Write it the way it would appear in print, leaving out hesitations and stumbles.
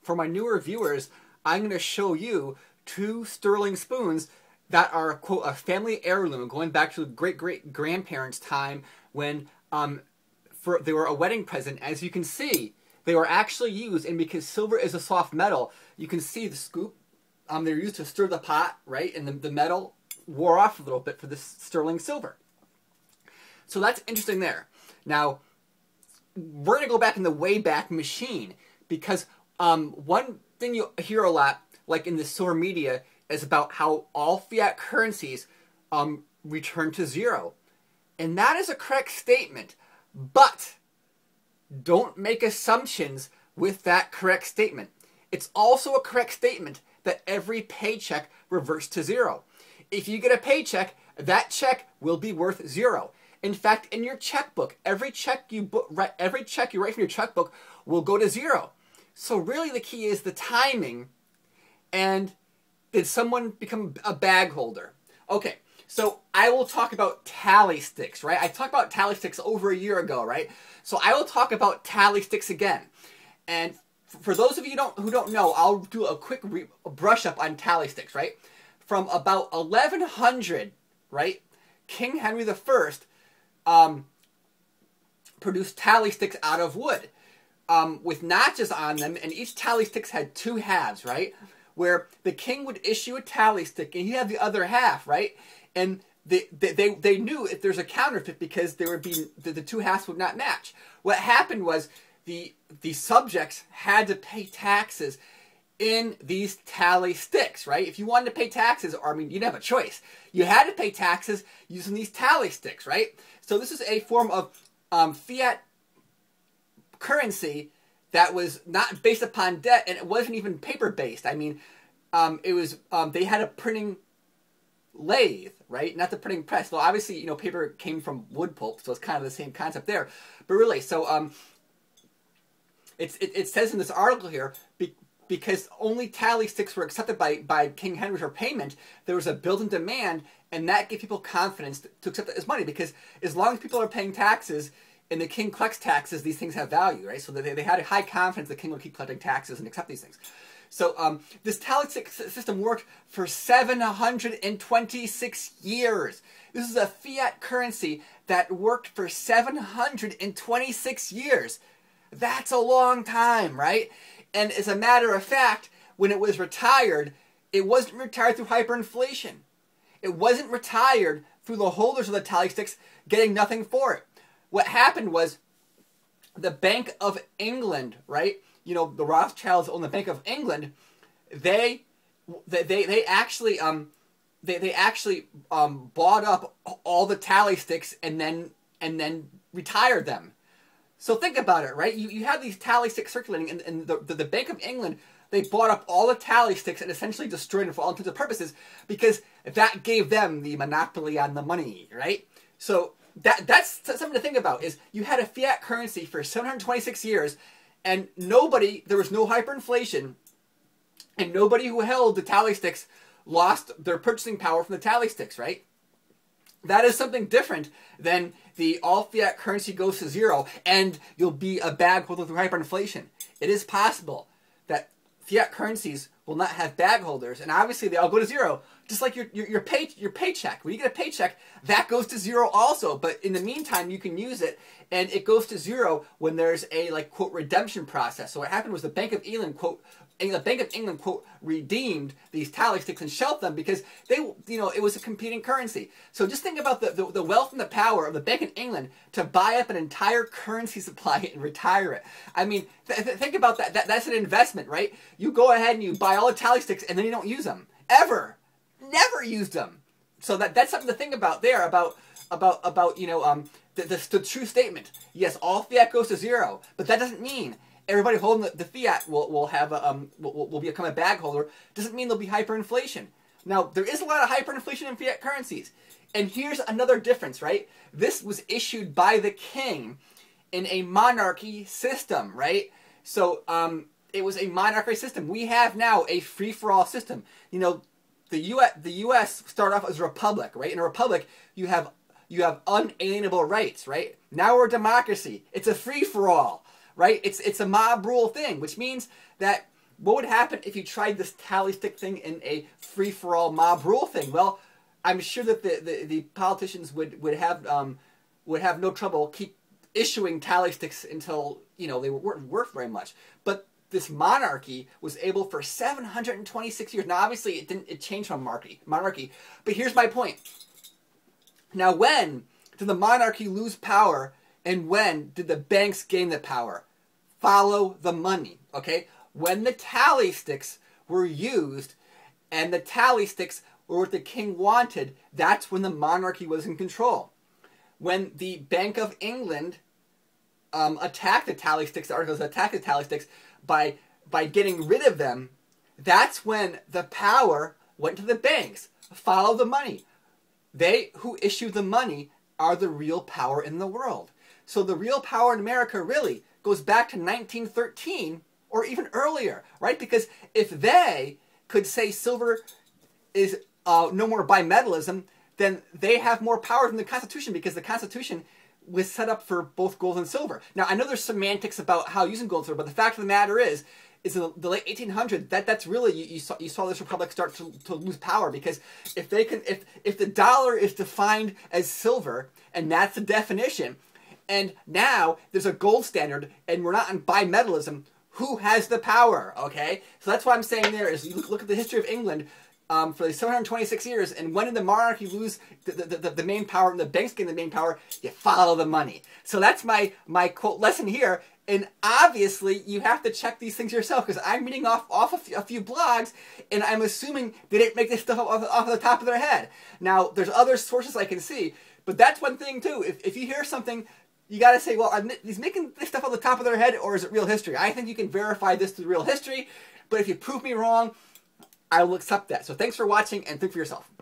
for my newer viewers, I'm going to show you two sterling spoons that are, quote, a family heirloom going back to great-great-grandparents' time when they were a wedding present. As you can see, they were actually used, and because silver is a soft metal, you can see the scoop. They're used to stir the pot, right? And the metal wore off a little bit for this sterling silver. So that's interesting there. Now, we're going to go back in the Wayback Machine because one thing you hear a lot, like in the silver media, is about how all fiat currencies return to zero. And that is a correct statement, but don't make assumptions with that correct statement. It's also a correct statement that every paycheck reverts to zero. If you get a paycheck, that check will be worth zero. In fact, in your checkbook, every check you write from your checkbook will go to zero. So really the key is the timing, and did someone become a bag holder? Okay, so I will talk about tally sticks, right? I talked about tally sticks over a year ago, right? So I will talk about tally sticks again. And for those of you who don't know, I'll do a quick brush up on tally sticks, right? From about 1100, right? King Henry I produced tally sticks out of wood with notches on them, and each tally sticks had two halves, right? Where the king would issue a tally stick, and he had the other half, right? And they knew if there's a counterfeit because there would be the two halves would not match. What happened was the subjects had to pay taxes in these tally sticks, right? If you wanted to pay taxes, or I mean, you didn't have a choice. You had to pay taxes using these tally sticks, right? So this is a form of fiat currency that was not based upon debt, and it wasn't even paper-based. I mean, it was they had a printing lathe, right? Not the printing press. Well, obviously, you know, paper came from wood pulp, so it's kind of the same concept there. But really, so it says in this article here, because only tally sticks were accepted by King Henry for payment, there was a built-in demand, and that gave people confidence to accept it as money, because as long as people are paying taxes and the king collects taxes, these things have value, right? So they had a high confidence the king would keep collecting taxes and accept these things. So this tally stick system worked for 726 years. This is a fiat currency that worked for 726 years. That's a long time, right? And as a matter of fact, when it was retired, it wasn't retired through hyperinflation. It wasn't retired through the holders of the tally sticks getting nothing for it. What happened was the Bank of England, right? You know, the Rothschilds own the Bank of England. They actually bought up all the tally sticks and then retired them. So think about it, right? You have these tally sticks circulating, and the Bank of England, they bought up all the tally sticks and essentially destroyed them for all intents and purposes because that gave them the monopoly on the money, right? So that's something to think about, is you had a fiat currency for 726 years, and there was no hyperinflation, and nobody who held the tally sticks lost their purchasing power from the tally sticks, right? That is something different than the all fiat currency goes to zero and you'll be a bag holder through hyperinflation. It is possible that fiat currencies will not have bag holders, and obviously they all go to zero. Just like your paycheck. When you get a paycheck, that goes to zero also. But in the meantime, you can use it, and it goes to zero when there's a, like, quote, redemption process. So what happened was the Bank of England, quote, redeemed these tally sticks and shelved them because it was a competing currency. So just think about the wealth and the power of the Bank of England to buy up an entire currency supply and retire it. I mean, think about that. That's an investment, right? You go ahead and you buy all the tally sticks and then you don't use them ever. Never used them. So that's something to think about there about the true statement. Yes, all fiat goes to zero, but that doesn't mean everybody holding the fiat will become a bag holder. Doesn't mean there'll be hyperinflation. Now, there is a lot of hyperinflation in fiat currencies. And here's another difference, right? This was issued by the king in a monarchy system, right? So it was a monarchy system. We have now a free-for-all system. You know, the U.S. started off as a republic, right? In a republic, you have unalienable rights, right? Now we're a democracy. It's a free-for-all, right? It's a mob rule thing, which means that what would happen if you tried this tally stick thing in a free-for-all mob rule thing? Well, I'm sure that the politicians would have no trouble keep issuing tally sticks until, you know, they weren't worth very much. But this monarchy was able for 726 years. Now, obviously, it changed from monarchy. But here's my point. Now, when did the monarchy lose power, and when did the banks gain the power? Follow the money, okay? When the tally sticks were used, and the tally sticks were what the king wanted, that's when the monarchy was in control. When the Bank of England attacked the tally sticks, the articles attacked the tally sticks by getting rid of them, that's when the power went to the banks. Follow the money. They who issue the money are the real power in the world. So the real power in America really goes back to 1913 or even earlier, right? Because if they could say silver is no more bimetallism, then they have more power than the Constitution, because the Constitution was set up for both gold and silver. Now, I know there's semantics about how using gold and silver, but the fact of the matter is in the late 1800s, that's really, you saw this republic start to lose power, because if the dollar is defined as silver, and that's the definition, and now there's a gold standard, and we're not in bimetallism, who has the power, okay? So that's what I'm saying there is, you look at the history of England, for the 726 years, and when did the monarchy lose the main power and the banks gain the main power? You follow the money. So that's my quote lesson here, and obviously you have to check these things yourself, because I'm reading off a few blogs, and I'm assuming they didn't make this stuff off the top of their head. Now, there's other sources I can see, but that's one thing too. If you hear something, you got to say, well, he's making this stuff off the top of their head, or is it real history? I think you can verify this through real history, but if you prove me wrong, I will accept that. So thanks for watching, and think for yourself.